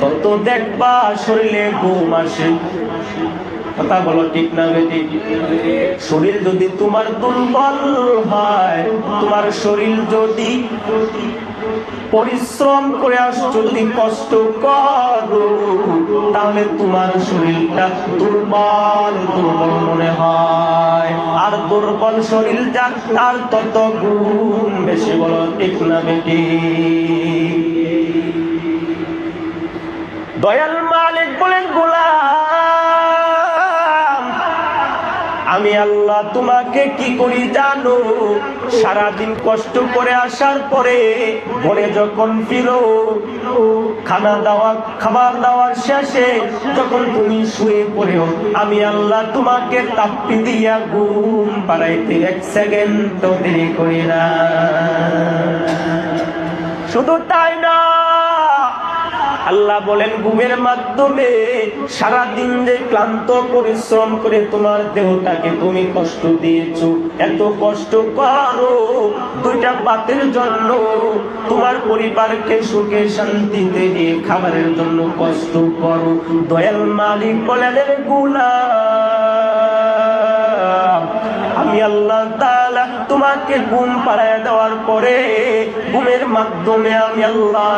তত দেখবা শরীরে ঘুম আসে। কথা বলো ঠিক না বেঠিক? শরীর যদি তোমার দুর্বল হয়, তোমার শরীর যদি পরিশ্রম করে আসছো, যদি কষ্ট করো, তাহলে তোমার শরীরটা দুর্বল দুর্বল মনে হয়। আর দুর্বল শরীর যার, তার তত গুণ বেশি। বলো ঠিক না বেঠিক? দয়াল মালিক বলেন, গোলাম আমি আল্লাহ তোমাকে কি করি জানো? সারাদিন কষ্ট করে আসার পরে ঘরে যখন ফিরো, খাবার দাওয়ার শেষে যখন তুমি শুয়ে পড়েও, আমি আল্লাহ তোমাকে তাপ্পি দিয়া ঘুম পাড়াইতে 1 সেকেন্ড দেরি করি না। শুধু তাই না, আল্লাহ বলেন ঘুমের মাধ্যমে সারাদিন যে ক্লান্ত পরিশ্রম করে তোমার দেহটাকে তুমি কষ্ট দিয়েছো, এত কষ্ট করো 2টা ভাতের জন্য, তোমার পরিবারকে সুখে শান্তিতে দিয়ে খাবারের জন্য কষ্ট করো। দয়াল মালিক বলেন, গোলাম আমি আল্লাহ তাআলা তোমাকে ঘুম পাড়ায় দেওয়ার পরে ঘুমের মাধ্যমে আমি আল্লাহ